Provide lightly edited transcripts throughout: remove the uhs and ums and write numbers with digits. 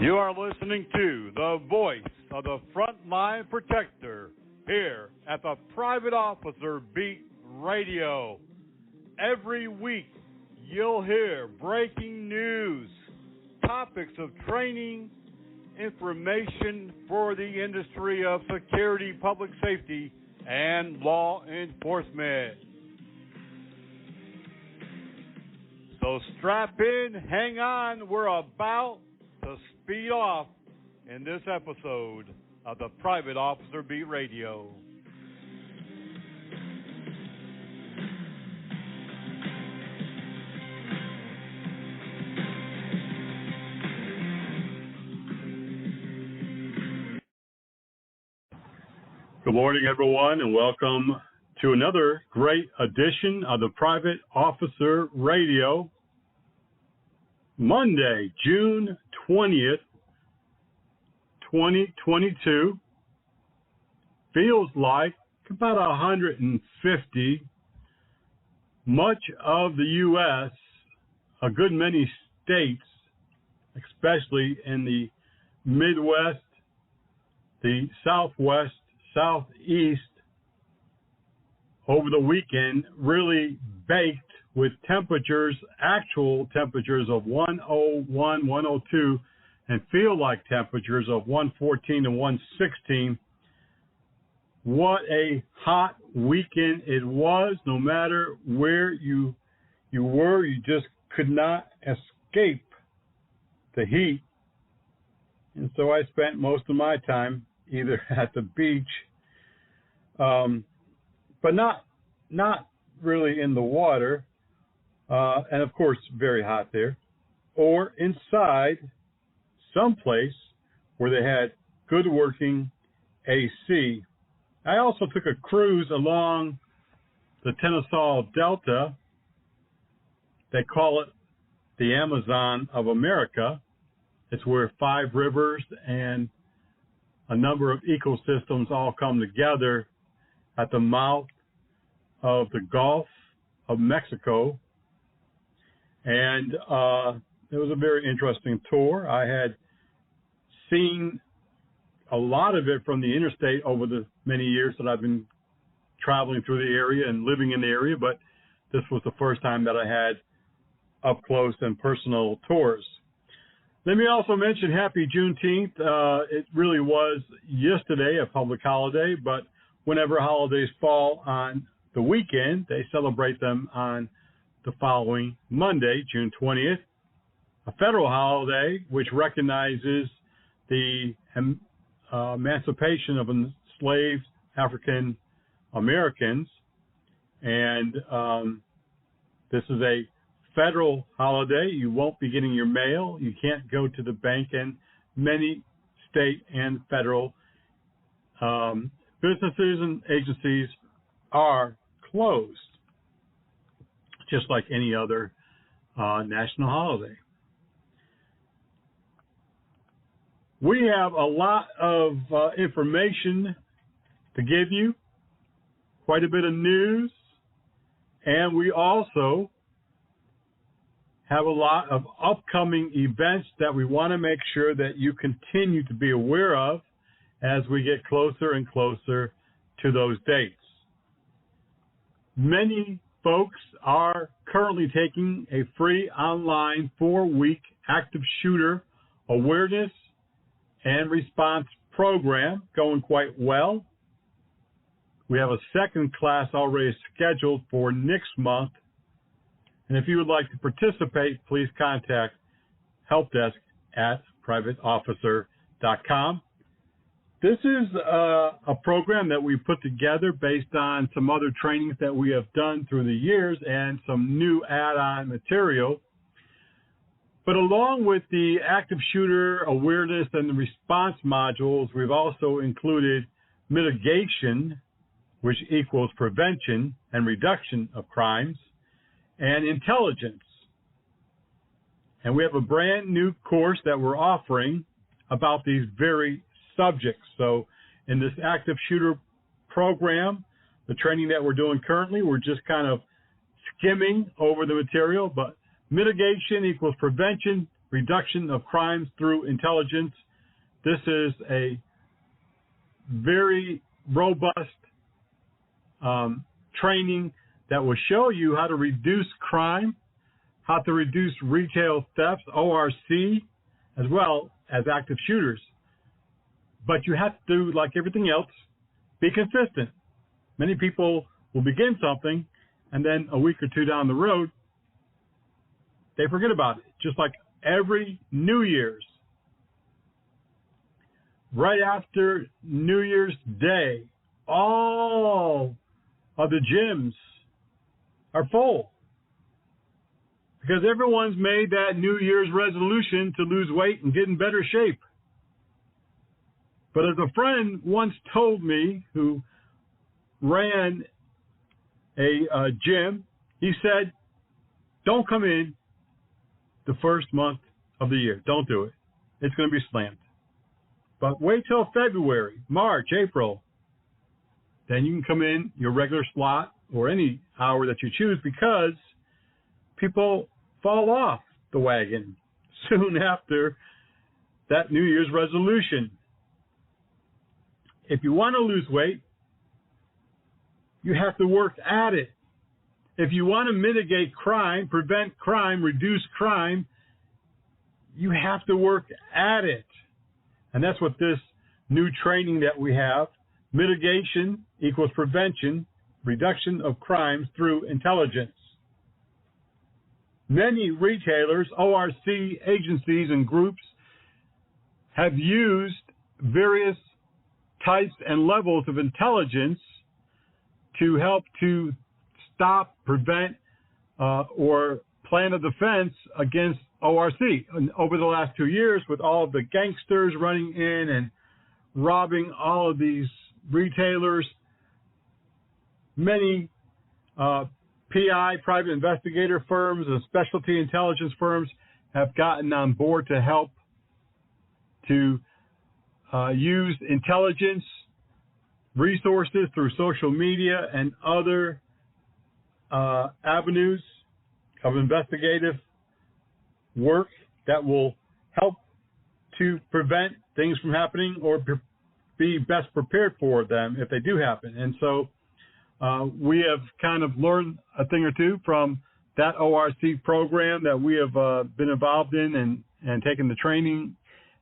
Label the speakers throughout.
Speaker 1: You are listening to the voice of the frontline protector here at the Private Officer Beat Radio. Every week you'll hear breaking news, topics of training, information for the industry of security, public safety, and law enforcement. So strap in, hang on, we're about to speed off in this episode of the Private Officer Beat Radio. Good morning, everyone, and welcome to another great edition of the Private Officer Radio. Monday, June 20th, 2022. Feels like about 150. Much of the U.S., a good many states, especially in the Midwest, the Southwest, Southeast, over the weekend, really baked with temperatures, actual temperatures of 101, 102, and feel like temperatures of 114 and 116. What a hot weekend it was. No matter where you were, you just could not escape the heat. And so I spent most of my time either at the beach, but not really in the water, and of course very hot there, or inside someplace where they had good working AC. I also took a cruise along the Tennessee Delta. They call it the Amazon of America. It's where 5 rivers and a number of ecosystems all come together at the mouth of the Gulf of Mexico. And it was a very interesting tour. I had seen a lot of it from the interstate over the many years that I've been traveling through the area and living in the area, but this was the first time that I had up close and personal tours. Let me also mention Happy Juneteenth. It really was yesterday a public holiday, but whenever holidays fall on the weekend, they celebrate them on the following Monday, June 20th, a federal holiday which recognizes the emancipation of enslaved African Americans. And this is a federal holiday. You won't be getting your mail. You can't go to the bank, and many state and federal businesses and agencies are closed, just like any other national holiday. We have a lot of information to give you, quite a bit of news, and we also have a lot of upcoming events that we want to make sure that you continue to be aware of as we get closer and closer to those dates. Many folks are currently taking a free online 4-week active shooter awareness and response program, going quite well. We have a second class already scheduled for next month. And if you would like to participate, please contact helpdesk@privateofficer.com. This is a program that we put together based on some other trainings that we have done through the years and some new add-on material. But along with the active shooter awareness and the response modules, we've also included mitigation, which equals prevention and reduction of crimes, and intelligence. And we have a brand new course that we're offering about these very subjects. So in this active shooter program, the training that we're doing currently, we're just kind of skimming over the material, but mitigation equals prevention, reduction of crimes through intelligence. This is a very robust training that will show you how to reduce crime, how to reduce retail thefts, ORC, as well as active shooters. But you have to, like everything else, be consistent. Many people will begin something, and then a week or two down the road, they forget about it. Just like every New Year's. Right after New Year's Day, all of the gyms are full because everyone's made that New Year's resolution to lose weight and get in better shape. But as a friend once told me who ran a gym, he said, don't come in the first month of the year. Don't do it. It's going to be slammed. But wait till February, March, April. Then you can come in your regular slot or any hour that you choose, because people fall off the wagon soon after that New Year's resolution. If you want to lose weight, you have to work at it. If you want to mitigate crime, prevent crime, reduce crime, you have to work at it. And that's what this new training that we have, mitigation equals prevention, reduction of crimes through intelligence. Many retailers, ORC agencies and groups have used various types and levels of intelligence to help to stop, prevent, or plan a defense against ORC. And over the last 2 years, with all the gangsters running in and robbing all of these retailers, many PI, private investigator firms, and specialty intelligence firms have gotten on board to help to use intelligence resources through social media and other avenues of investigative work that will help to prevent things from happening or be best prepared for them if they do happen. And so we have kind of learned a thing or two from that ORC program that we have been involved in and taken the training.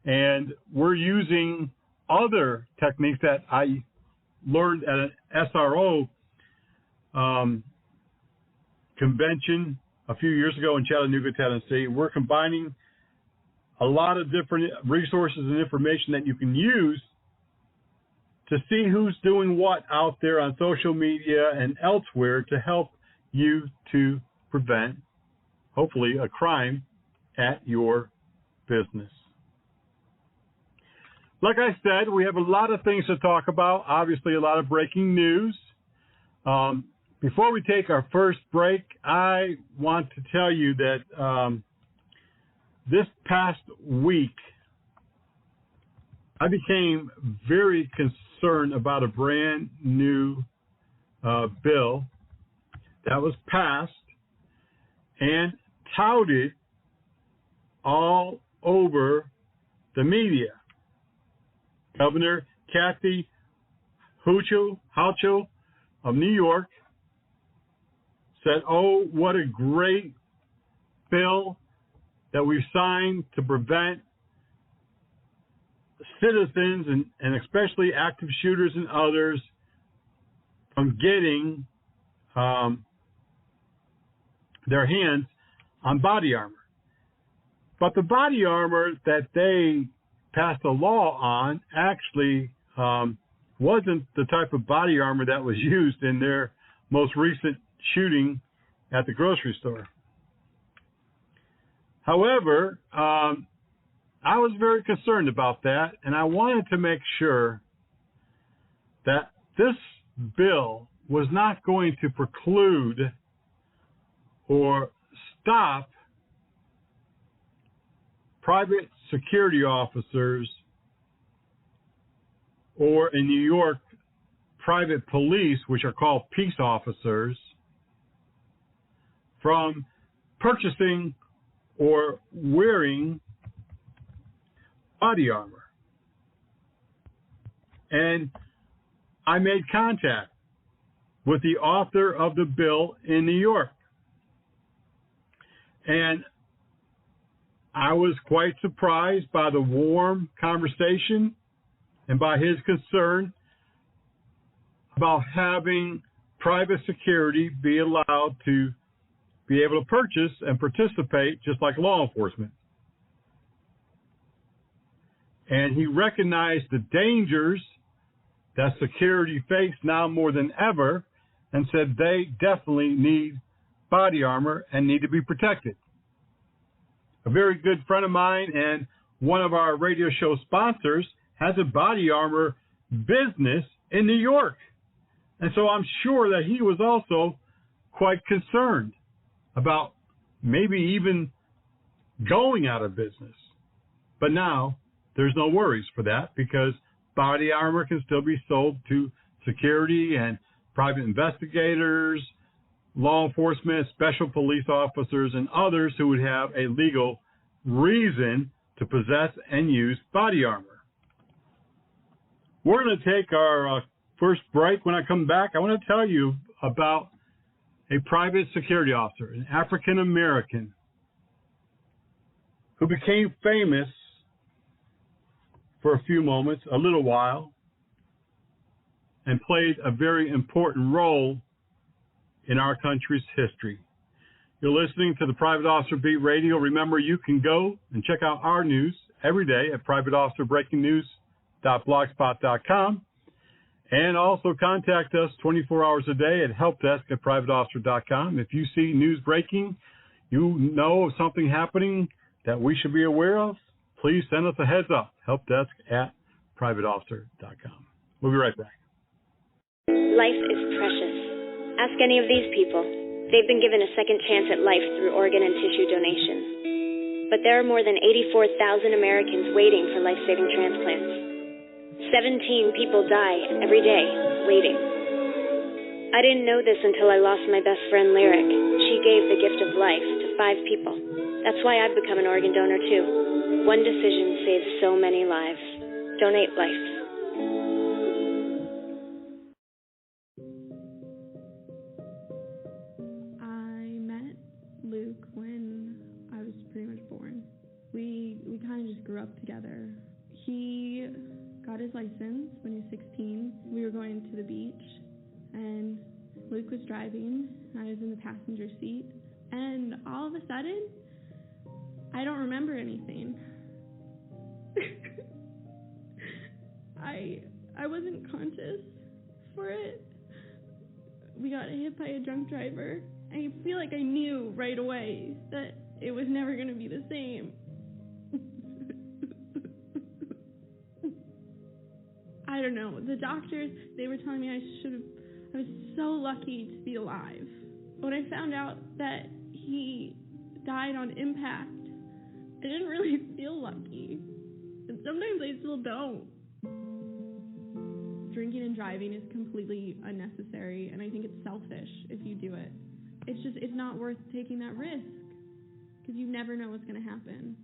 Speaker 1: And we're using other techniques that I learned at an SRO convention a few years ago in Chattanooga, Tennessee. We're combining a lot of different resources and information that you can use to see who's doing what out there on social media and elsewhere to help you to prevent, hopefully, a crime at your business. Like I said, we have a lot of things to talk about, obviously a lot of breaking news. Before we take our first break, I want to tell you that this past week, I became very concerned about a brand new bill that was passed and touted all over the media. Governor Kathy Hochul of New York said, oh, what a great bill that we've signed to prevent citizens and especially active shooters and others from getting their hands on body armor. But the body armor that they passed a law on actually wasn't the type of body armor that was used in their most recent shooting at the grocery store. However, I was very concerned about that, and I wanted to make sure that this bill was not going to preclude or stop private security officers, or in New York, private police, which are called peace officers, from purchasing or wearing body armor. And I made contact with the author of the bill in New York. And I was quite surprised by the warm conversation and by his concern about having private security be allowed to be able to purchase and participate just like law enforcement. And he recognized the dangers that security face now more than ever and said they definitely need body armor and need to be protected. A very good friend of mine and one of our radio show sponsors has a body armor business in New York. And so I'm sure that he was also quite concerned about maybe even going out of business. But now there's no worries for that because body armor can still be sold to security and private investigators, law enforcement, special police officers, and others who would have a legal reason to possess and use body armor. We're going to take our first break. When I come back, I want to tell you about a private security officer, an African American, who became famous for a few moments, a little while, and played a very important role in our country's history. You're listening to the Private Officer Beat Radio. Remember, you can go and check out our news every day at privateofficerbreakingnews.blogspot.com, and also contact us 24 hours a day at helpdesk@privateofficer.com. If you see news breaking, you know of something happening that we should be aware of, please send us a heads up, helpdesk@privateofficer.com. We'll be right back.
Speaker 2: Life is precious. Ask any of these people. They've been given a second chance at life through organ and tissue donation. But there are more than 84,000 Americans waiting for life-saving transplants. 17 people die every day waiting. I didn't know this until I lost my best friend, Lyric. She gave the gift of life to 5 people. That's why I've become an organ donor, too. One decision saves so many lives. Donate life.
Speaker 3: I met Luke when I was pretty much born. We kind of just grew up together. He got his license when he was 16. We were going to the beach, and Luke was driving. I was in the passenger seat, and all of a sudden, I don't remember anything. I wasn't conscious for it. We got hit by a drunk driver. I feel like I knew right away that it was never going to be the same. I don't know. The doctors, they were telling me I was so lucky to be alive. When I found out that he died on impact, I didn't really feel lucky. And sometimes I still don't. Drinking and driving is completely unnecessary, and I think it's selfish if you do it. It's not worth taking that risk, because you never know what's going to happen.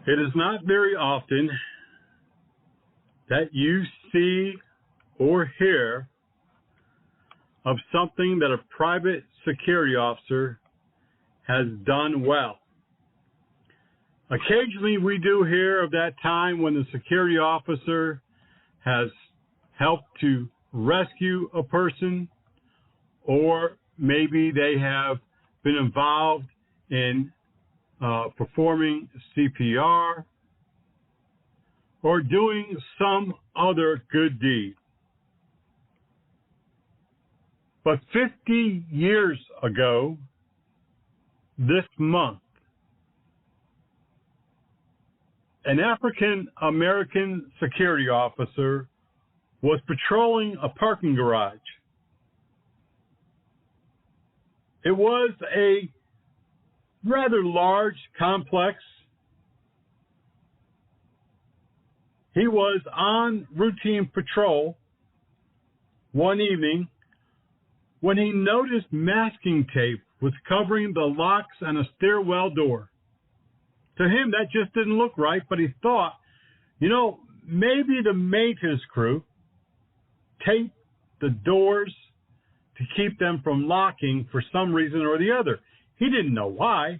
Speaker 1: It is not very often that you see or hear of something that a private security officer has done well. Occasionally we do hear of that time when the security officer has helped to rescue a person, or maybe they have been involved in performing CPR, or doing some other good deed. But 50 years ago, this month, an African American security officer was patrolling a parking garage. It was a rather large complex. He was on routine patrol one evening when he noticed masking tape was covering the locks on a stairwell door. To him, that just didn't look right, but he thought, maybe the maintenance crew taped the doors to keep them from locking for some reason or the other. He didn't know why,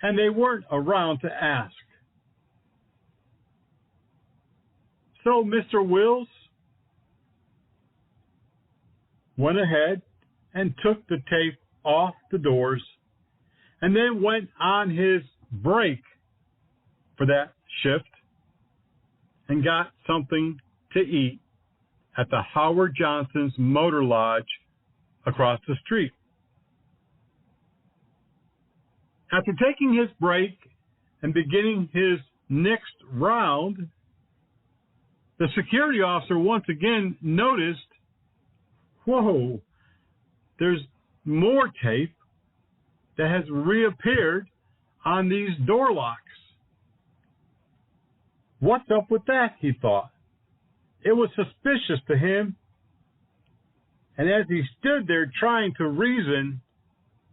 Speaker 1: and they weren't around to ask. So Mr. Wills went ahead and took the tape off the doors and then went on his break for that shift and got something to eat at the Howard Johnson's Motor Lodge across the street. After taking his break and beginning his next round, the security officer once again noticed, whoa, there's more tape that has reappeared on these door locks. What's up with that, he thought. It was suspicious to him, and as he stood there trying to reason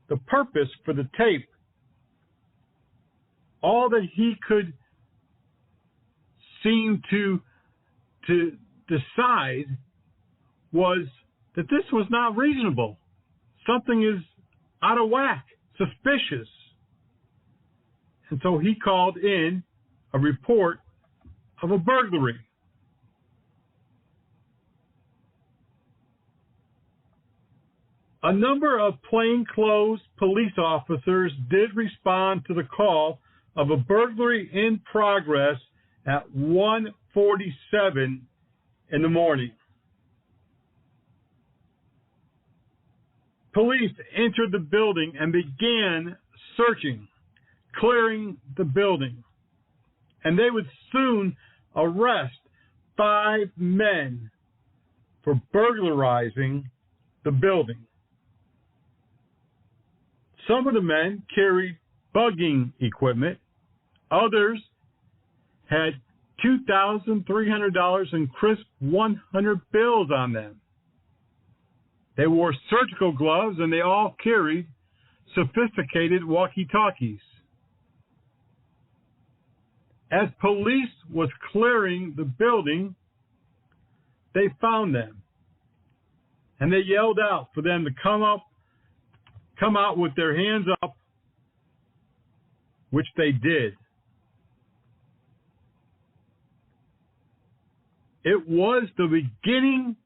Speaker 1: the purpose for the tape, all that he could seem to decide was that this was not reasonable. Something is out of whack, suspicious. And so he called in a report of a burglary. A number of plainclothes police officers did respond to the call of a burglary in progress at 1:47 in the morning. Police entered the building and began searching, clearing the building, and they would soon arrest 5 men for burglarizing the building. Some of the men carried bugging equipment. Others had $2,300 in crisp 100 bills on them. They wore surgical gloves, and they all carried sophisticated walkie-talkies. As police was clearing the building, they found them, and they yelled out for them to come out with their hands up, which they did. It was the beginning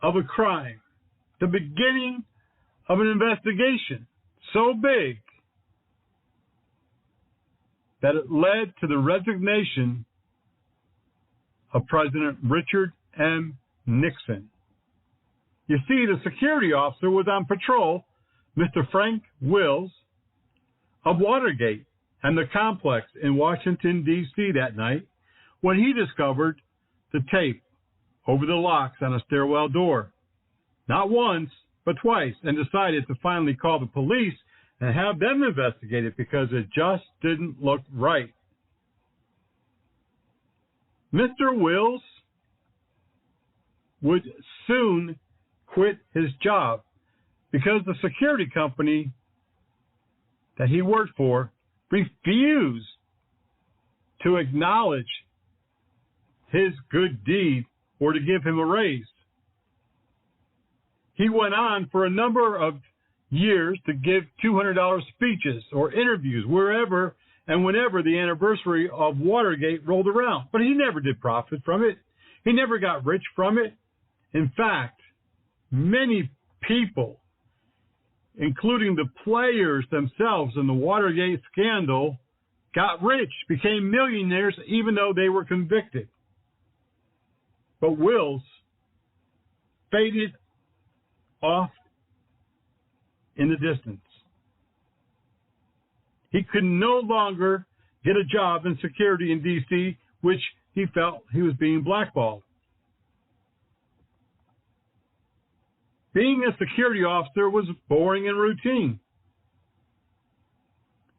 Speaker 1: of a crime, the beginning of an investigation so big that it led to the resignation of President Richard M. Nixon. You see, the security officer was on patrol, Mr. Frank Wills of Watergate and the complex in Washington, D.C. that night when he discovered the tape over the locks on a stairwell door. Not once, but twice, and decided to finally call the police and have them investigate it because it just didn't look right. Mr. Wills would soon quit his job because the security company that he worked for refused to acknowledge his good deed or to give him a raise. He went on for a number of years to give $200 speeches or interviews wherever and whenever the anniversary of Watergate rolled around. But he never did profit from it. He never got rich from it. In fact, many people, including the players themselves in the Watergate scandal, got rich, became millionaires, even though they were convicted. But Wills faded off in the distance. He could no longer get a job in security in D.C., which he felt he was being blackballed. Being a security officer was boring and routine.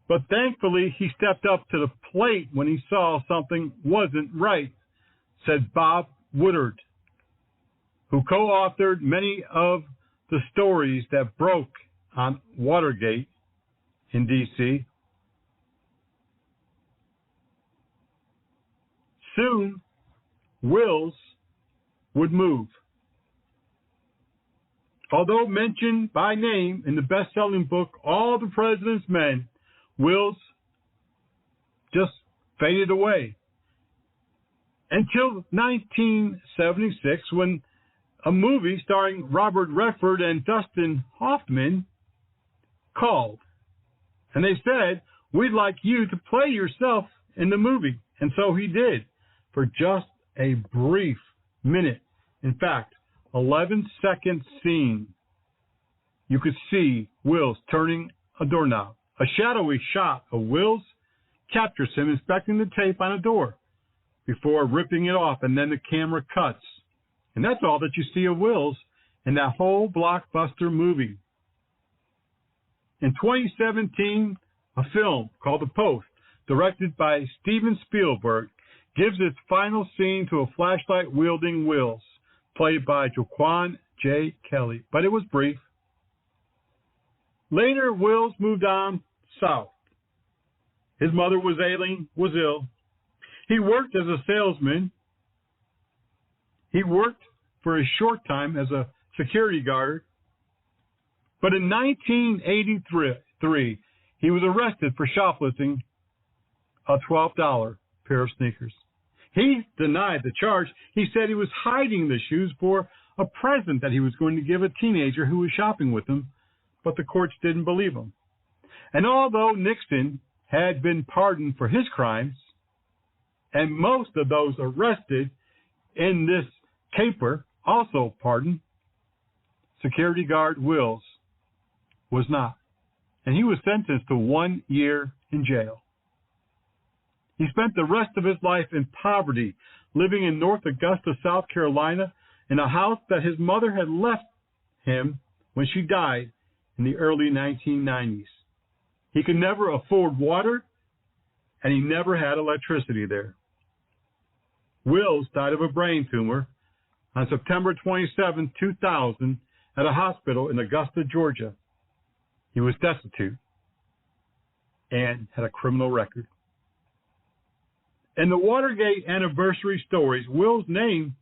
Speaker 1: But thankfully, he stepped up to the plate when he saw something wasn't right, said Bob Woodard, who co-authored many of the stories that broke on Watergate in D.C. Soon, Wills would move. Although mentioned by name in the best-selling book, All the President's Men, Wills just faded away. Until 1976, when a movie starring Robert Redford and Dustin Hoffman called. And they said, "We'd like you to play yourself in the movie." And so he did, for just a brief minute. In fact, 11-second scene. You could see Wills turning a doorknob. A shadowy shot of Wills captures him inspecting the tape on a door before ripping it off, and then the camera cuts. And that's all that you see of Wills in that whole blockbuster movie. In 2017, a film called The Post, directed by Steven Spielberg, gives its final scene to a flashlight-wielding Wills, played by Jaquan J. Kelly, but it was brief. Later, Wills moved on south. His mother was ill. He worked as a salesman. He worked for a short time as a security guard. But in 1983, he was arrested for shoplifting a $12 pair of sneakers. He denied the charge. He said he was hiding the shoes for a present that he was going to give a teenager who was shopping with him, but the courts didn't believe him. And although Nixon had been pardoned for his crimes, and most of those arrested in this caper also pardoned, security guard Wills was not. And he was sentenced to 1 year in jail. He spent the rest of his life in poverty, living in North Augusta, South Carolina, in a house that his mother had left him when she died in the early 1990s. He could never afford water, and he never had electricity there. Wills died of a brain tumor on September 27, 2000, at a hospital in Augusta, Georgia. He was destitute and had a criminal record. In the Watergate anniversary stories, Wills' name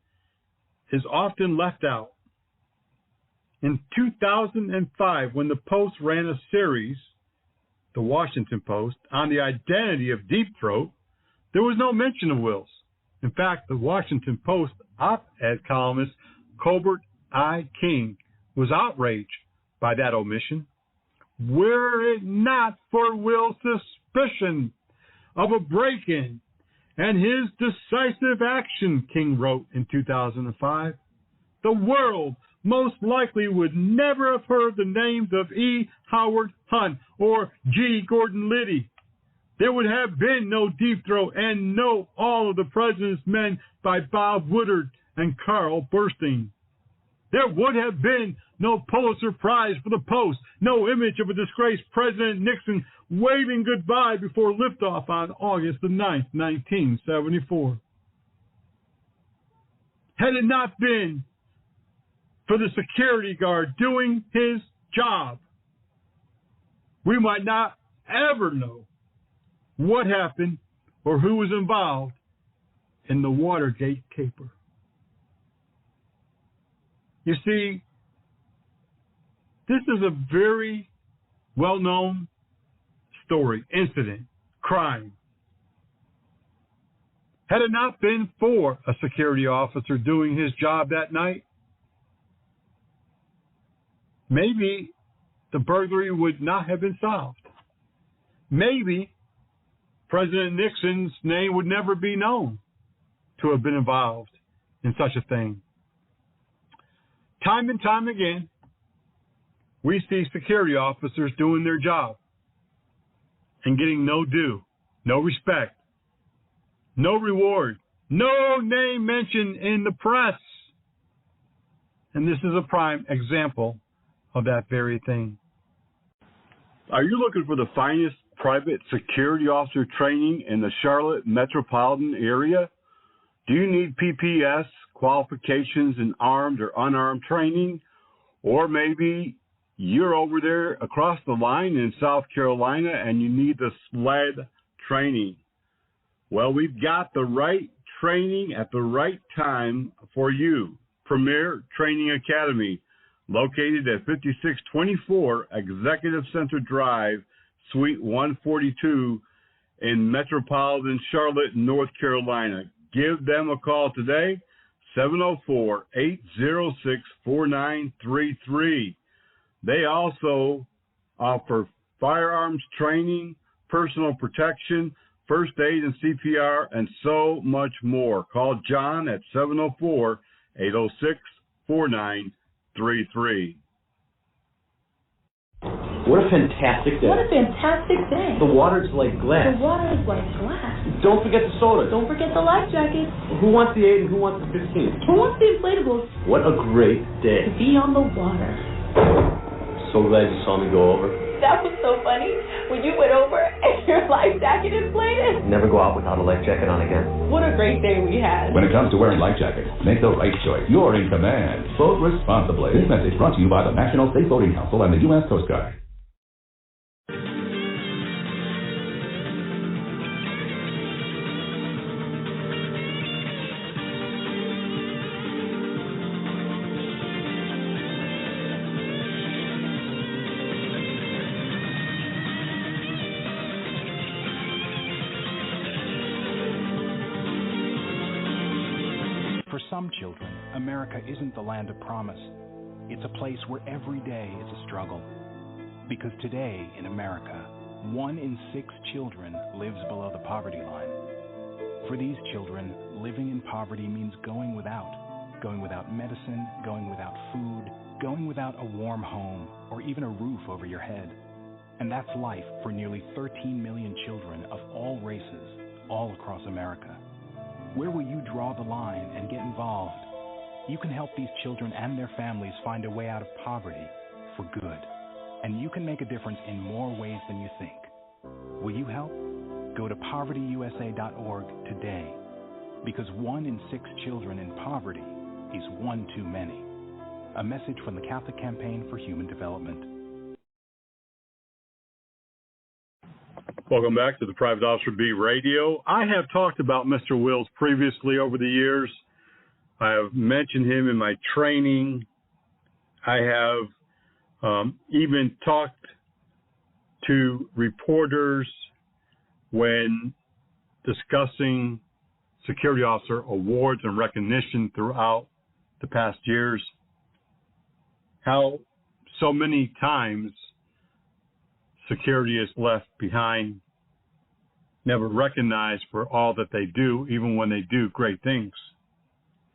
Speaker 1: is often left out. In 2005, when the Post ran a series, the Washington Post, on the identity of Deep Throat, there was no mention of Wills. In fact, the Washington Post op-ed columnist Colbert I. King was outraged by that omission. Were it not for Wills' suspicion of a break-in and his decisive action, King wrote in 2005, the world most likely would never have heard the names of E. Howard Hunt or G. Gordon Liddy. There would have been no Deep Throat and no All of the President's Men by Bob Woodard and Carl Burstein. There would have been no Pulitzer Prize for the Post, no image of a disgraced President Nixon waving goodbye before liftoff on August the 9th, 1974. Had it not been for the security guard doing his job, we might not ever know what happened or who was involved in the Watergate caper. You see, this is a very well-known story, incident, crime. Had it not been for a security officer doing his job that night, maybe the burglary would not have been solved. Maybe President Nixon's name would never be known to have been involved in such a thing. Time and time again, we see security officers doing their job and getting no due no respect, no reward, no name mentioned in the press. And this is a prime example of that very thing. Are you looking for the finest private security officer training in the Charlotte metropolitan area? Do you need PPS qualifications in armed or unarmed training? Or maybe you're over there across the line in South Carolina and you need the SLED training. Well, we've got the right training at the right time for you. Premier Training Academy, located at 5624 Executive Center Drive, Suite 142 in metropolitan Charlotte, North Carolina. Give them a call today, 704-806-4933. They also offer firearms training, personal protection, first aid and CPR, and so much more. Call John at 704-806-4933.
Speaker 4: What a fantastic day.
Speaker 5: What a fantastic day.
Speaker 4: The water's like glass.
Speaker 5: The water is like glass.
Speaker 4: Don't forget the soda.
Speaker 5: Don't forget the life jacket.
Speaker 4: Who wants the 8 and who wants the 15?
Speaker 5: Who wants the inflatables?
Speaker 4: What a great day.
Speaker 5: To be on the water.
Speaker 4: So glad you saw me go over.
Speaker 5: That was so funny. When you went over and your life jacket inflated.
Speaker 4: Never go out without a life jacket on again.
Speaker 5: What a great day we had.
Speaker 6: When it comes to wearing life jackets, make the right choice. You're in command. Vote responsibly. This message brought to you by the National Safe Boating Council and the U.S. Coast Guard.
Speaker 7: For some children, America isn't the land of promise. It's a place where every day is a struggle. Because today in America, 1 in 6 children lives below the poverty line. For these children, living in poverty means going without medicine, going without food, going without a warm home, or even a roof over your head. And that's life for nearly 13 million children of all races, all across America. Where will you draw the line and get involved? You can help these children and their families find a way out of poverty for good. And you can make a difference in more ways than you think. Will you help? Go to povertyusa.org today. Because 1 in 6 children in poverty is one too many. A message from the Catholic Campaign for Human Development.
Speaker 1: Welcome back to the Private Officer B Radio. I have talked about Mr. Wills previously over the years. I have mentioned him in my training. I have even talked to reporters when discussing security officer awards and recognition throughout the past years. How so many times security is left behind, never recognized for all that they do, even when they do great things.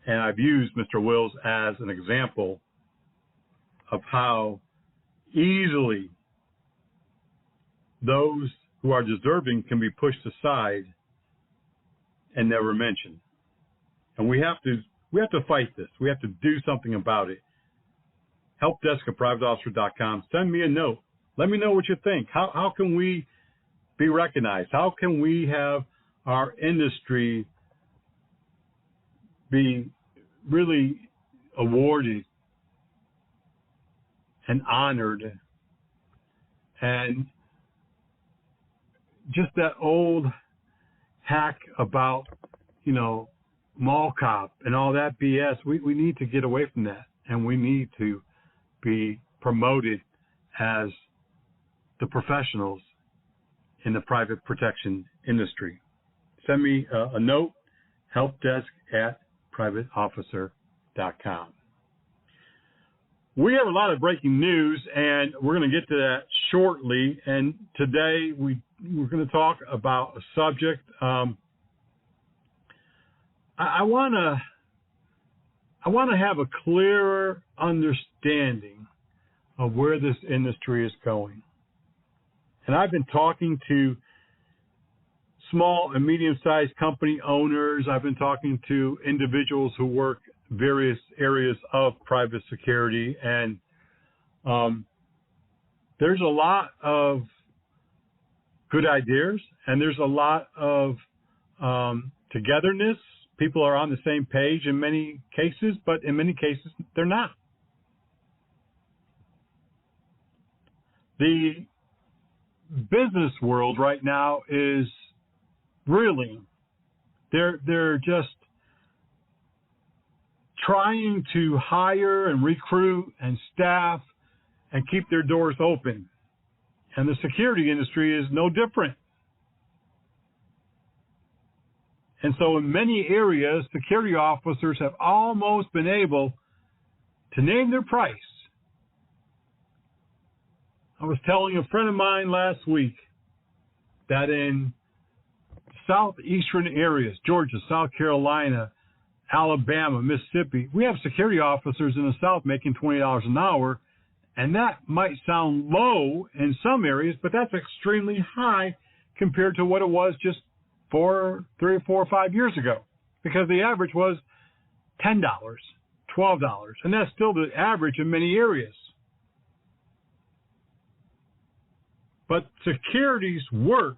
Speaker 1: And I've used Mr. Wills as an example of how easily those who are deserving can be pushed aside and never mentioned. And we have to fight this. We have to do something about it. Helpdesk@privateofficer.com. Send me a note. Let me know what you think. How can we be recognized? How can we have our industry be really awarded and honored? And just that old hack about, mall cop and all that BS, we need to get away from that. And we need to be promoted as the professionals in the private protection industry. Send me a note, helpdesk@privateofficer.com. We have a lot of breaking news, and we're going to get to that shortly. And today we're going to talk about a subject. I want to have a clearer understanding of where this industry is going. And I've been talking to small and medium-sized company owners. I've been talking to individuals who work various areas of private security, and there's a lot of good ideas, and there's a lot of togetherness. People are on the same page in many cases, but in many cases, they're not. The business world right now is reeling. They're just trying to hire and recruit and staff and keep their doors open. And the security industry is no different. And so in many areas, security officers have almost been able to name their price. I was telling a friend of mine last week that in southeastern areas, Georgia, South Carolina, Alabama, Mississippi, we have security officers in the South making $20 an hour, and that might sound low in some areas, but that's extremely high compared to what it was just 3 or 4 or 5 years ago, because the average was $10, $12, and that's still the average in many areas. But security's worth,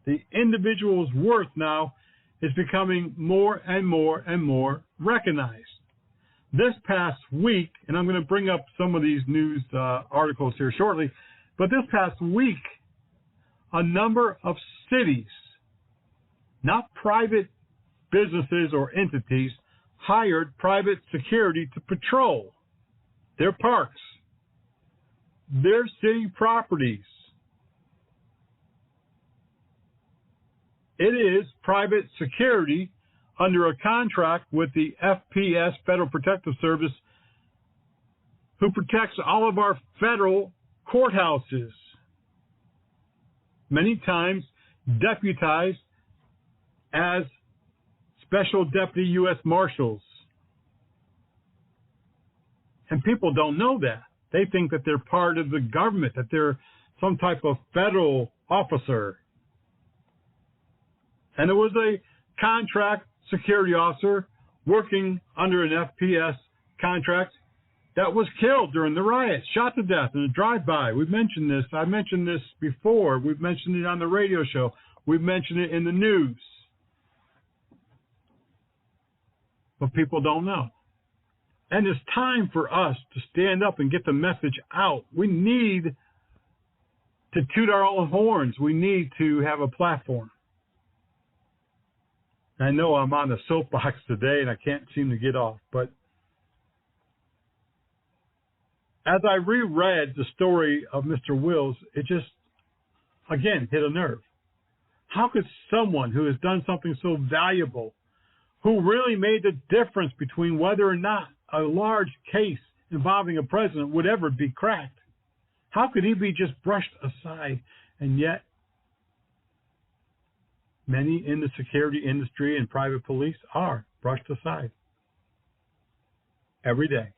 Speaker 1: the individual's worth now, is becoming more and more and more recognized. This past week, and I'm going to bring up some of these news articles here shortly, but this past week, a number of cities, not private businesses or entities, hired private security to patrol their parks, their city properties. It is private security under a contract with the FPS, Federal Protective Service, who protects all of our federal courthouses, many times deputized as Special Deputy U.S. Marshals. And people don't know that. They think that they're part of the government, that they're some type of federal officer. And it was a contract security officer working under an FPS contract that was killed during the riots, shot to death in a drive-by. We've mentioned this. I mentioned this before. We've mentioned it on the radio show. We've mentioned it in the news. But people don't know. And it's time for us to stand up and get the message out. We need to toot our own horns. We need to have a platform. I know I'm on the soapbox today and I can't seem to get off, but as I reread the story of Mr. Wills, it just, again, hit a nerve. How could someone who has done something so valuable, who really made the difference between whether or not a large case involving a president would ever be cracked, how could he be just brushed aside? And yet, many in the security industry and private police are brushed aside every day.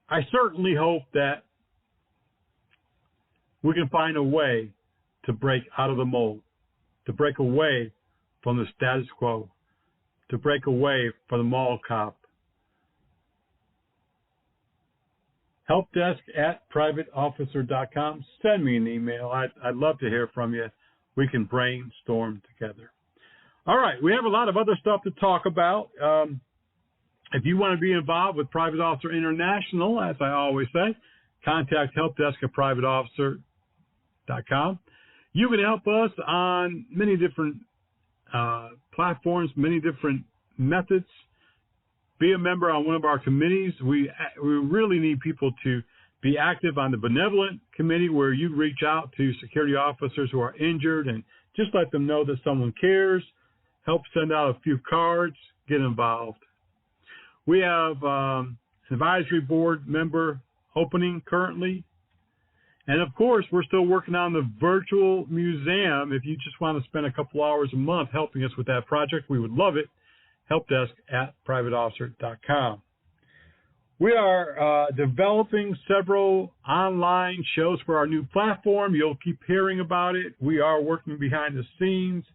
Speaker 1: I certainly hope that we can find a way to break out of the mold, to break away from the status quo, to break away from the mall cop. helpdesk@privateofficer.com. Send me an email. I'd love to hear from you. We can brainstorm together. All right. We have a lot of other stuff to talk about. If you want to be involved with Private Officer International, as I always say, contact helpdesk@privateofficer.com. You can help us on many different platforms, many different methods. Be a member on one of our committees. We really need people to be active on the benevolent committee, where you reach out to security officers who are injured and just let them know that someone cares. Help send out a few cards. Get involved. We have an advisory board member opening currently. And, of course, we're still working on the virtual museum. If you just want to spend a couple hours a month helping us with that project, we would love it. Helpdesk@privateofficer.com. We are developing several online shows for our new platform. You'll keep hearing about it. We are working behind the scenes.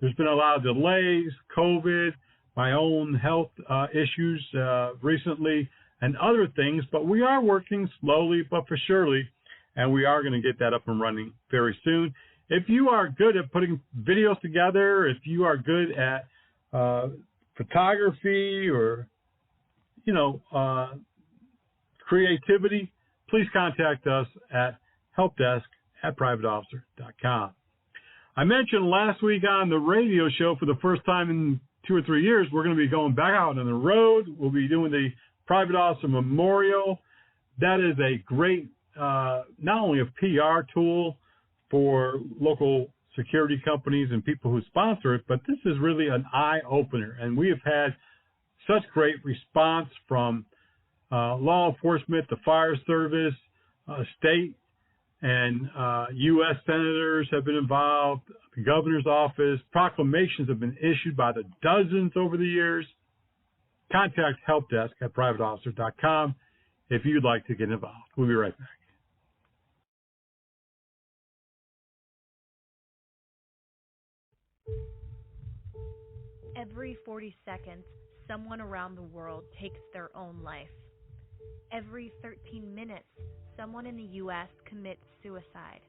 Speaker 1: There's been a lot of delays, COVID, my own health issues recently, and other things, but we are working slowly but for surely, and we are going to get that up and running very soon. If you are good at putting videos together, if you are good at photography or creativity, please contact us at helpdesk@privateofficer.com. I mentioned last week on the radio show for the first time in 2 or 3 years, we're going to be going back out on the road. We'll be doing the Private Officer Memorial. That is a great, not only a PR tool for local security companies and people who sponsor it, but this is really an eye-opener. And we have had such great response from law enforcement, the fire service, state and U.S. senators have been involved, the governor's office. Proclamations have been issued by the dozens over the years. Contact helpdesk@privateofficer.com if you'd like to get involved. We'll be right back.
Speaker 8: Every 40 seconds, someone around the world takes their own life. Every 13 minutes, someone in the U.S. commits suicide.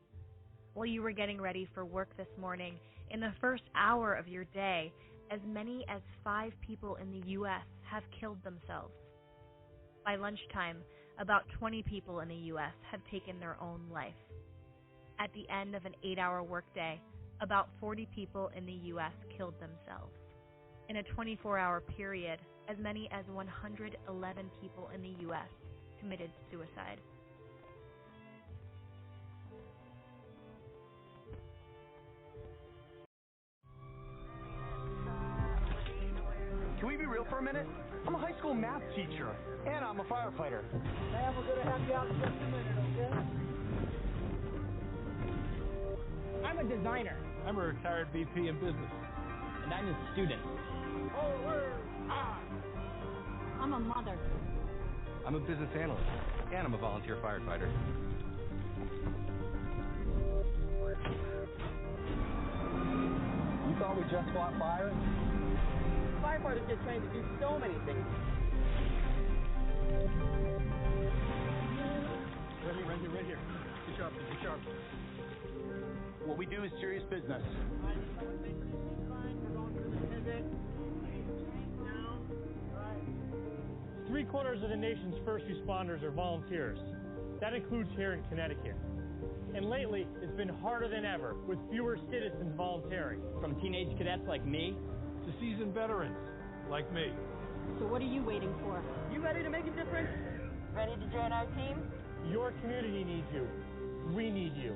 Speaker 8: While you were getting ready for work this morning, in the first hour of your day, as many as 5 people in the U.S. have killed themselves. By lunchtime, about 20 people in the U.S. have taken their own life. At the end of an 8-hour workday, about 40 people in the U.S. killed themselves. In a 24-hour period, as many as 111 people in the U.S. committed suicide.
Speaker 9: Can we be real for a minute? I'm a high school math teacher, and I'm a firefighter. Man, we're going to have you out in just a minute, okay? I'm a designer.
Speaker 10: I'm a retired VP in business.
Speaker 9: And I'm a student.
Speaker 11: I'm a mother.
Speaker 10: I'm a business analyst, and I'm a volunteer firefighter.
Speaker 9: You thought we just fought fires? Firefighters get trained to do so many things.
Speaker 10: Right here. Be sharp. What we do is serious business.
Speaker 12: 3/4 of the nation's first responders are volunteers. That includes here in Connecticut. And lately, it's been harder than ever, with fewer citizens volunteering.
Speaker 9: From teenage cadets like me
Speaker 10: to seasoned veterans like me.
Speaker 11: So what are you waiting for?
Speaker 9: You ready to make a difference? Ready to join our team?
Speaker 12: Your community needs you. We need you.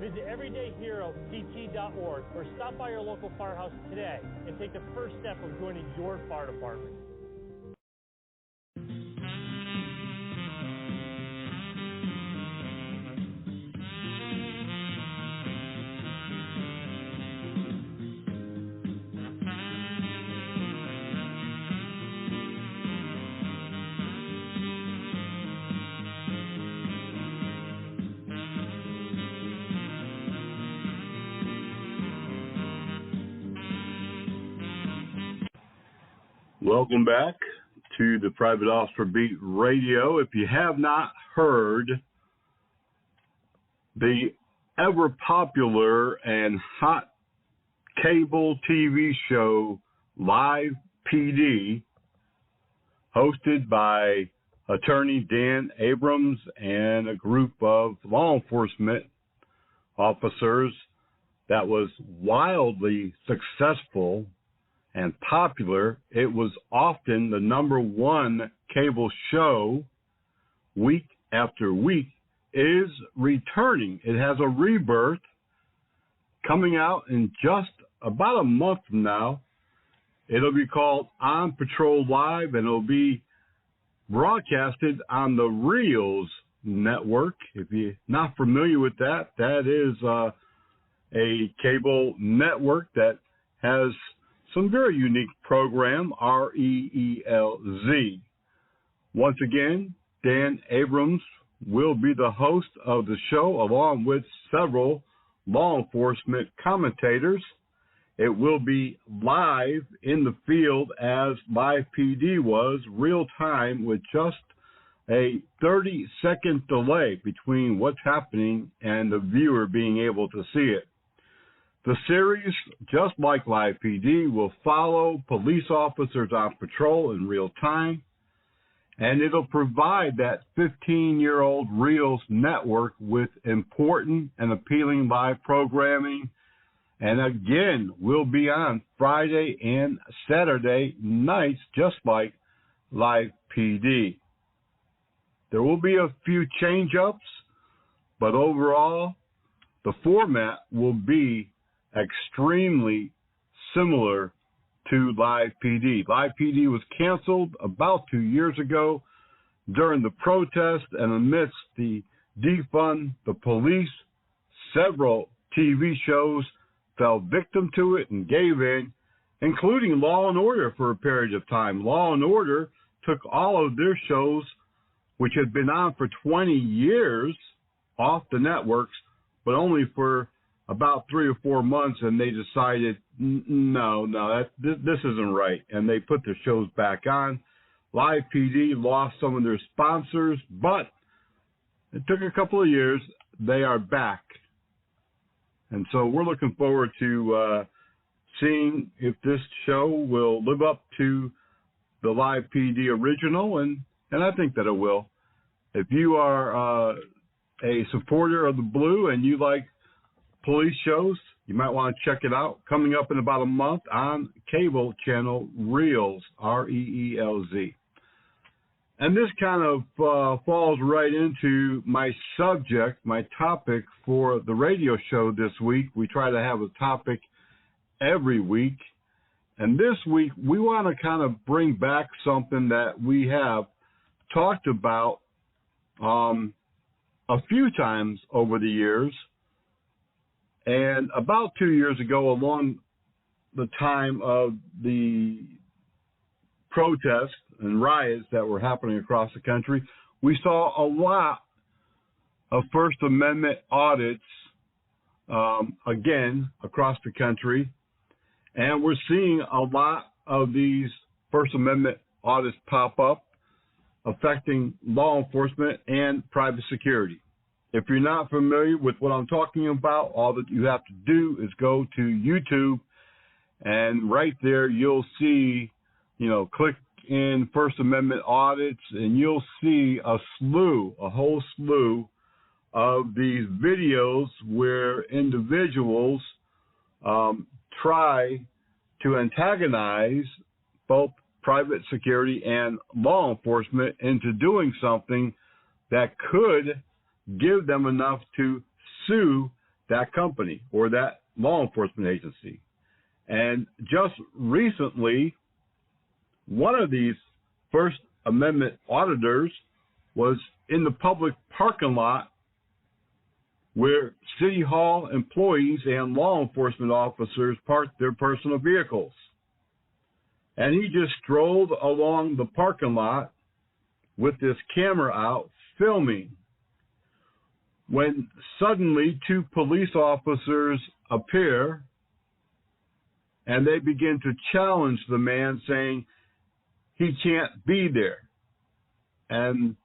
Speaker 12: Visit everydayheroct.org or stop by your local firehouse today and take the first step of joining your fire department.
Speaker 1: Welcome back to the Private Officer Beat Radio. If you have not heard the ever popular and hot cable TV show Live PD, hosted by attorney Dan Abrams and a group of law enforcement officers, that was wildly successful and popular. It was often the #1 cable show week after week, is returning. It has a rebirth coming out in just about a month from now. It'll be called On Patrol Live, and it'll be broadcasted on the Reels network. If you're not familiar with that, that is a cable network that has some very unique program, REELZ. Once again, Dan Abrams will be the host of the show along with several law enforcement commentators. It will be live in the field as Live PD was, real time, with just a 30-second delay between what's happening and the viewer being able to see it. The series, just like Live PD, will follow police officers on patrol in real time, and it'll provide that 15-year-old Reels network with important and appealing live programming. And again, we'll be on Friday and Saturday nights, just like Live PD. There will be a few change-ups, but overall, the format will be extremely similar to Live PD. Live PD was canceled about 2 years ago during the protest, and amidst the defund the police, several TV shows fell victim to it and gave in, including Law and Order for a period of time. Law and Order took all of their shows, which had been on for 20 years, off the networks, but only for about 3 or 4 months, and they decided, this isn't right, and they put their shows back on. Live PD lost some of their sponsors, but it took a couple of years. They are back. And so we're looking forward to seeing if this show will live up to the Live PD original, and I think that it will. If you are a supporter of the Blue and you like police shows, you might want to check it out. Coming up in about a month on cable channel Reels, R-E-E-L-Z. And this kind of falls right into my subject, my topic for the radio show this week. We try to have a topic every week. And this week, we want to kind of bring back something that we have talked about a few times over the years. And about 2 years ago, along the time of the protests and riots that were happening across the country, we saw a lot of First Amendment audits, again, across the country. And we're seeing a lot of these First Amendment audits pop up, affecting law enforcement and private security. If you're not familiar with what I'm talking about, all that you have to do is go to YouTube, and right there you'll see, click in First Amendment audits, and you'll see a whole slew of these videos where individuals try to antagonize both private security and law enforcement into doing something that could give them enough to sue that company or that law enforcement agency. And just recently, one of these First Amendment auditors was in the public parking lot where City Hall employees and law enforcement officers parked their personal vehicles. And he just strolled along the parking lot with this camera out, filming, when suddenly 2 police officers appear and they begin to challenge the man, saying he can't be there. And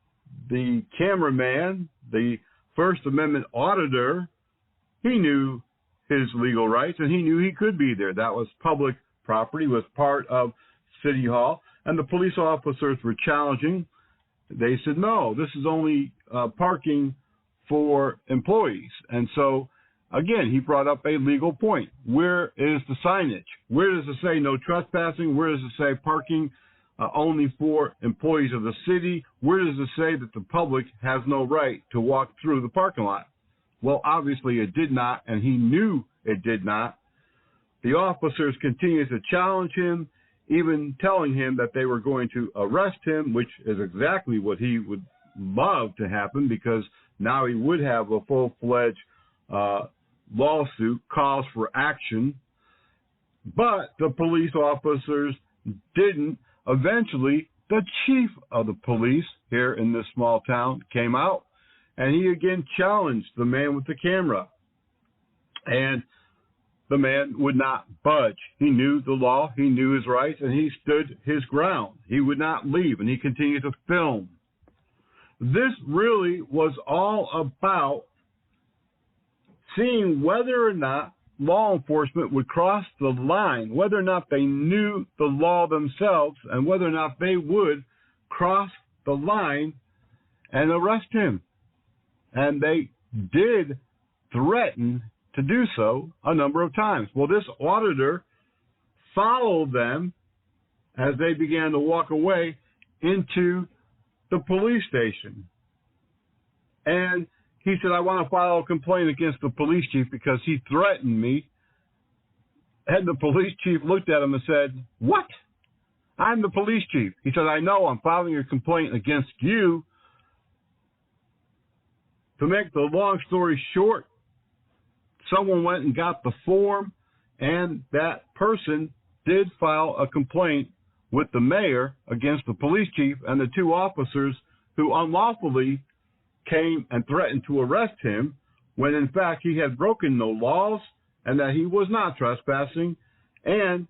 Speaker 1: the cameraman, the First Amendment auditor, he knew his legal rights and he knew he could be there. That was public property, was part of City Hall, and the police officers were challenging. They said, no, this is only parking for employees. And so, again, he brought up a legal point. Where is the signage? Where does it say no trespassing? Where does it say parking only for employees of the city? Where does it say that the public has no right to walk through the parking lot? Well, obviously it did not, and he knew it did not. The officers continued to challenge him, even telling him that they were going to arrest him, which is exactly what he would love to happen, because now he would have a full-fledged lawsuit, calls for action. But the police officers didn't. Eventually, the chief of the police here in this small town came out, and he again challenged the man with the camera. And the man would not budge. He knew the law, he knew his rights, and he stood his ground. He would not leave, and he continued to film. This really was all about seeing whether or not law enforcement would cross the line, whether or not they knew the law themselves, and whether or not they would cross the line and arrest him. And they did threaten to do so a number of times. Well, this auditor followed them as they began to walk away into the police station. And he said, I want to file a complaint against the police chief because he threatened me. And the police chief looked at him and said, what? I'm the police chief. He said, I know, I'm filing a complaint against you. To make the long story short, someone went and got the form, and that person did file a complaint with the mayor against the police chief and the two officers who unlawfully came and threatened to arrest him when in fact he had broken no laws and that he was not trespassing. And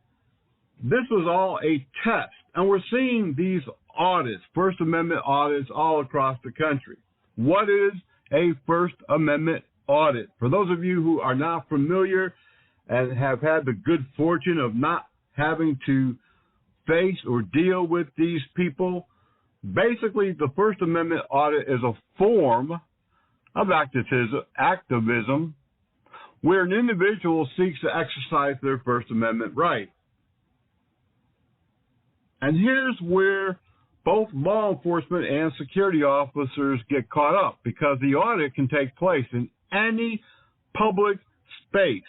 Speaker 1: this was all a test. And we're seeing these audits, First Amendment audits, all across the country. What is a First Amendment audit? For those of you who are not familiar and have had the good fortune of not having to face or deal with these people, basically the First Amendment audit is a form of activism where an individual seeks to exercise their First Amendment right. And here's where both law enforcement and security officers get caught up, because the audit can take place in any public space: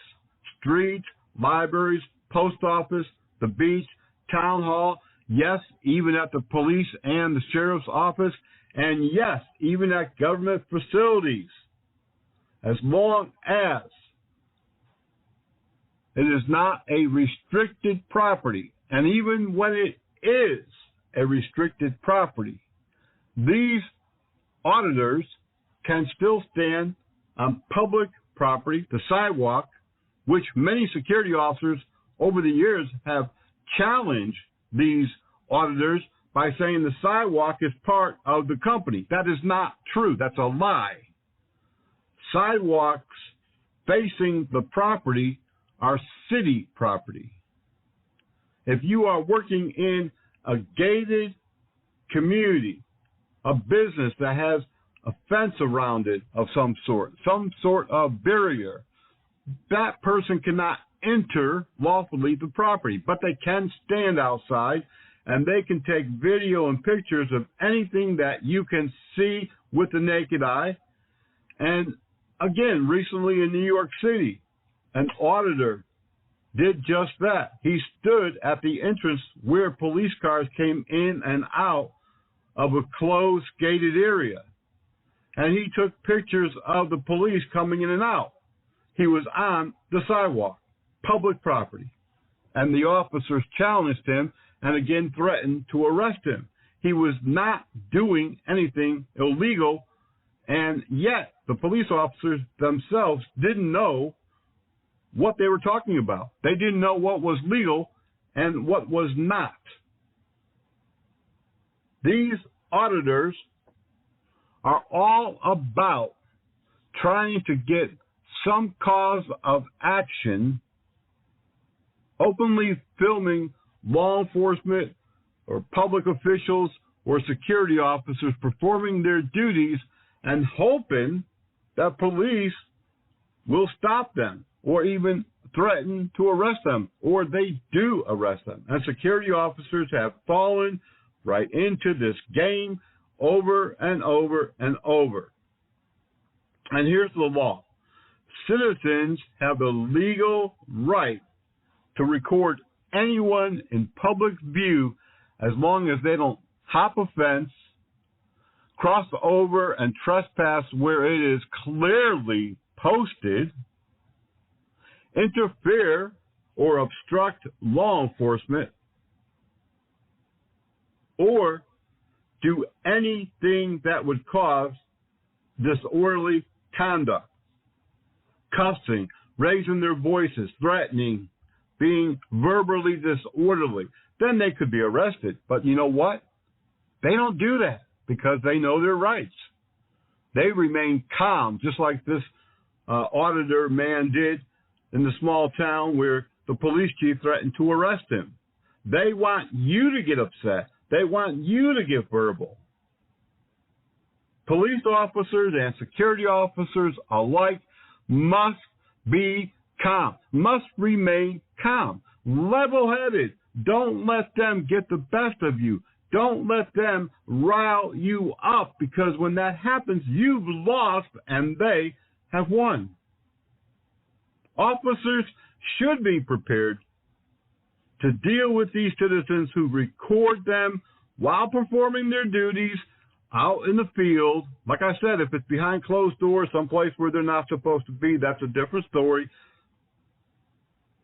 Speaker 1: streets, libraries, post office, the beach, town hall, yes, even at the police and the sheriff's office, and yes, even at government facilities, as long as it is not a restricted property. And even when it is a restricted property, these auditors can still stand on public property, the sidewalk, which many security officers over the years have challenged these auditors by saying the sidewalk is part of the company. That is not true. That's a lie. Sidewalks facing the property are city property. If you are working in a gated community, a business that has a fence around it of some sort of barrier, that person cannot enter lawfully the property, but they can stand outside and they can take video and pictures of anything that you can see with the naked eye. And again, recently in New York City, an auditor did just that. He stood at the entrance where police cars came in and out of a closed, gated area. And he took pictures of the police coming in and out. He was on the sidewalk, public property. And the officers challenged him and again threatened to arrest him. He was not doing anything illegal, and yet the police officers themselves didn't know what they were talking about. They didn't know what was legal and what was not. These auditors are all about trying to get some cause of action, openly filming law enforcement or public officials or security officers performing their duties and hoping that police will stop them or even threaten to arrest them, or they do arrest them. And security officers have fallen right into this game over and over and over. And here's the law. Citizens have the legal right to record anyone in public view as long as they don't hop a fence, cross over and trespass where it is clearly posted, interfere or obstruct law enforcement, or do anything that would cause disorderly conduct, cussing, raising their voices, threatening, being verbally disorderly, then they could be arrested. But you know what? They don't do that because they know their rights. They remain calm, just like this auditor man did in the small town where the police chief threatened to arrest him. They want you to get upset. They want you to get verbal. Police officers and security officers alike must be calm, must remain calm, level-headed. Don't let them get the best of you. Don't let them rile you up, because when that happens, you've lost and they have won. Officers should be prepared to deal with these citizens who record them while performing their duties out in the field. Like I said, if it's behind closed doors, someplace where they're not supposed to be, that's a different story.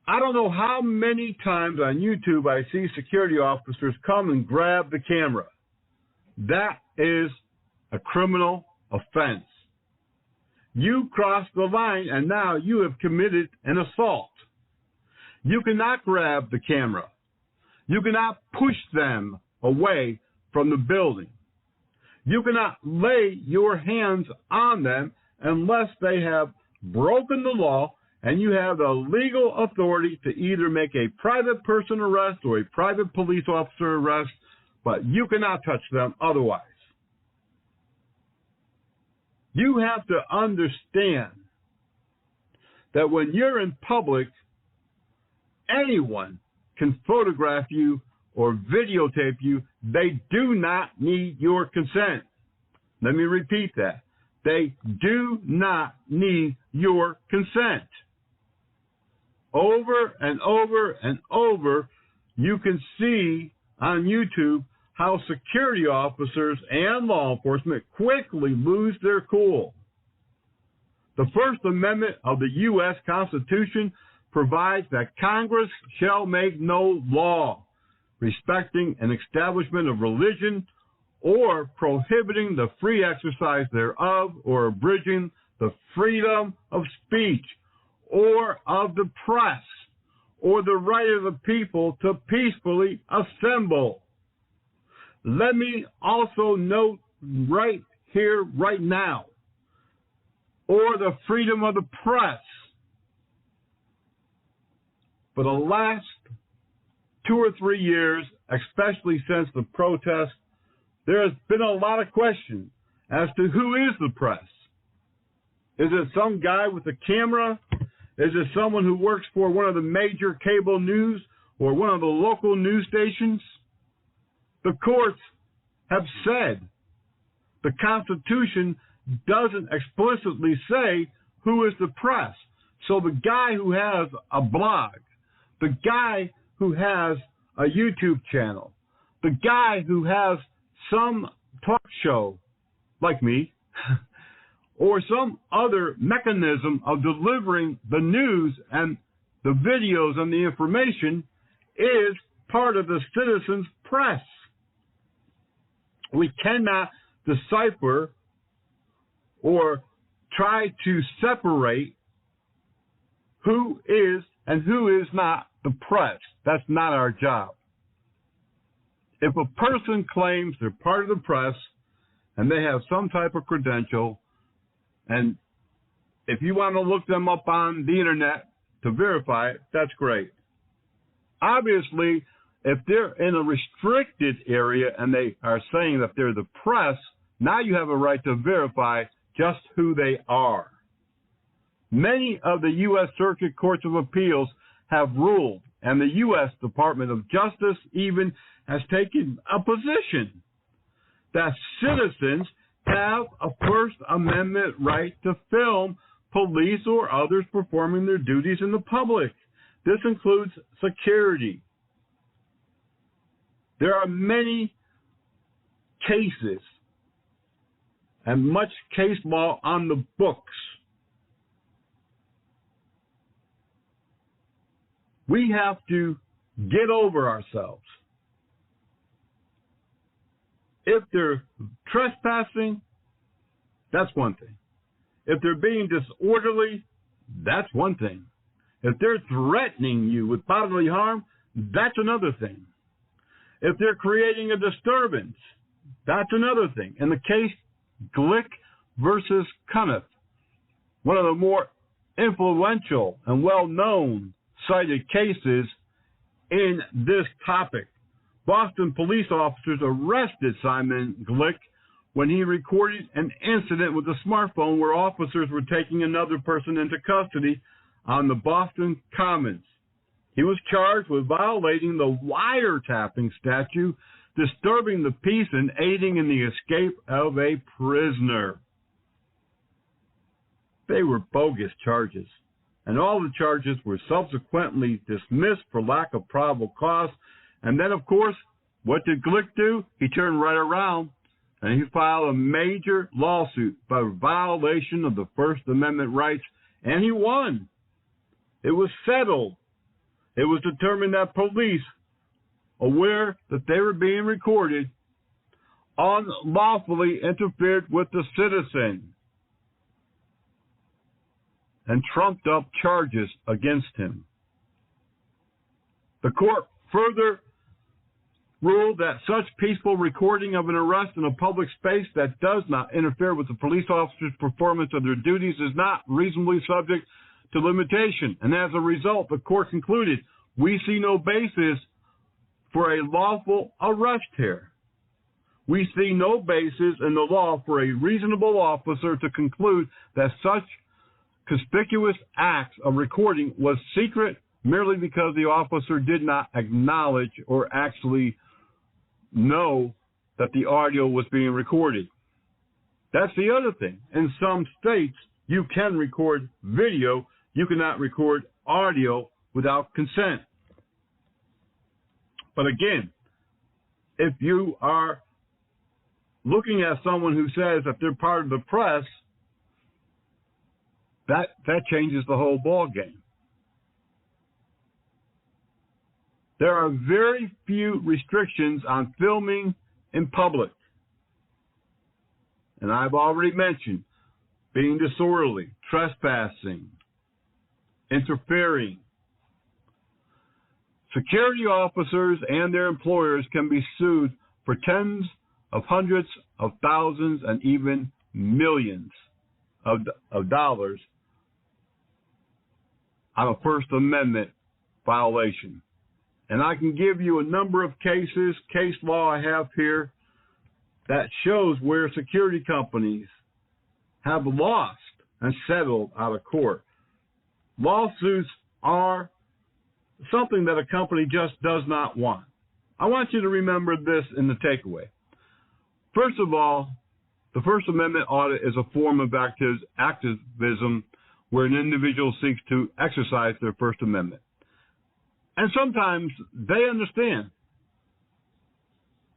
Speaker 1: I don't know how many times on YouTube I see security officers come and grab the camera. That is a criminal offense. You crossed the line and now you have committed an assault. You cannot grab the camera. You cannot push them away from the building. You cannot lay your hands on them unless they have broken the law and you have the legal authority to either make a private person arrest or a private police officer arrest, but you cannot touch them otherwise. You have to understand that when you're in public, anyone can photograph you or videotape you. They do not need your consent. Let me repeat that. They do not need your consent. Over and over and over, you can see on YouTube how security officers and law enforcement quickly lose their cool. The First Amendment of the U.S. Constitution provides that Congress shall make no law respecting an establishment of religion or prohibiting the free exercise thereof or abridging the freedom of speech or of the press or the right of the people to peacefully assemble. Let me also note right here, right now, or the freedom of the press. For the last 2 or 3 years, especially since the protest, there has been a lot of questions as to who is the press. Is it some guy with a camera? Is it someone who works for one of the major cable news or one of the local news stations? The courts have said the Constitution doesn't explicitly say who is the press. So the guy who has a blog, the guy who has a YouTube channel, the guy who has some talk show like me, or some other mechanism of delivering the news and the videos and the information is part of the citizens' press. We cannot decipher or try to separate who is and who is not the press. That's not our job. If a person claims they're part of the press and they have some type of credential, and if you want to look them up on the internet to verify it, that's great. Obviously, if they're in a restricted area and they are saying that they're the press, now you have a right to verify just who they are. Many of the U.S. Circuit Courts of Appeals have ruled, and the U.S. Department of Justice even has taken a position that citizens have a First Amendment right to film police or others performing their duties in the public. This includes security. There are many cases and much case law on the books. We have to get over ourselves. If they're trespassing, that's one thing. If they're being disorderly, that's one thing. If they're threatening you with bodily harm, that's another thing. If they're creating a disturbance, that's another thing. In the case Glick versus Cunniff, one of the more influential and well-known cited cases in this topic, Boston police officers arrested Simon Glick when he recorded an incident with a smartphone where officers were taking another person into custody on the Boston Commons. He was charged with violating the wiretapping statute, disturbing the peace, and aiding in the escape of a prisoner. They were bogus charges, and all the charges were subsequently dismissed for lack of probable cause. And then, of course, what did Glick do? He turned right around and he filed a major lawsuit for violation of the First Amendment rights, and he won. It was settled. It was determined that police, aware that they were being recorded, unlawfully interfered with the citizen and trumped up charges against him. The court further ruled that such peaceful recording of an arrest in a public space that does not interfere with the police officer's performance of their duties is not reasonably subject to limitation. And as a result, the court concluded, we see no basis for a lawful arrest here. We see no basis in the law for a reasonable officer to conclude that such conspicuous acts of recording was secret merely because the officer did not acknowledge or actually know that the audio was being recorded. That's the other thing. In some states, you can record video. You cannot record audio without consent. But again, if you are looking at someone who says that they're part of the press, that changes the whole ball game. There are very few restrictions on filming in public. And I've already mentioned being disorderly, trespassing, interfering. Security officers and their employers can be sued for tens of hundreds of thousands and even millions of dollars on a First Amendment violation. And I can give you a number of cases, case law I have here, that shows where security companies have lost and settled out of court. Lawsuits are something that a company just does not want. I want you to remember this in the takeaway. First of all, the First Amendment audit is a form of activism where an individual seeks to exercise their First Amendment. And sometimes they understand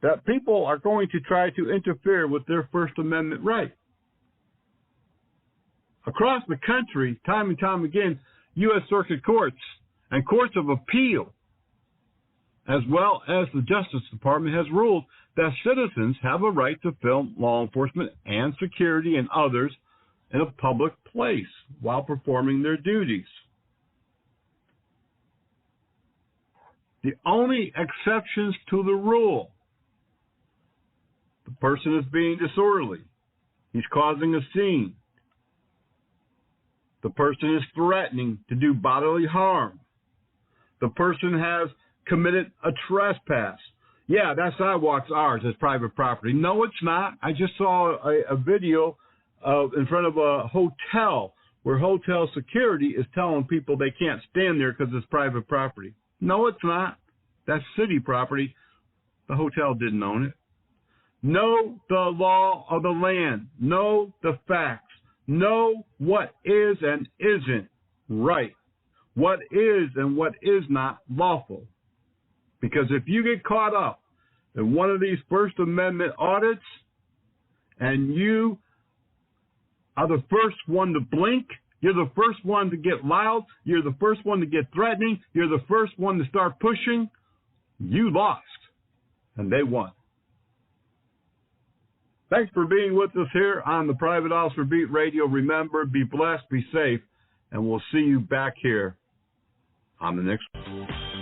Speaker 1: that people are going to try to interfere with their First Amendment right. Across the country, time and time again, U.S. Circuit Courts and courts of appeal, as well as the Justice Department, has ruled that citizens have a right to film law enforcement and security and others in a public place while performing their duties. The only exceptions to the rule: the person is being disorderly, he's causing a scene, the person is threatening to do bodily harm, the person has committed a trespass. Yeah, that sidewalk's ours, it's private property. No, it's not. I just saw a video in front of a hotel where hotel security is telling people they can't stand there because it's private property. No, it's not. That's city property. The hotel didn't own it. Know the law of the land. Know the facts. Know what is and isn't right. What is and what is not lawful. Because if you get caught up in one of these First Amendment audits and you are the first one to blink, you're the first one to get loud, you're the first one to get threatening, you're the first one to start pushing, you lost and they won.
Speaker 13: Thanks for being with us here on the Private Officer Beat Radio. Remember, be blessed, be safe, and we'll see you back here on the next one.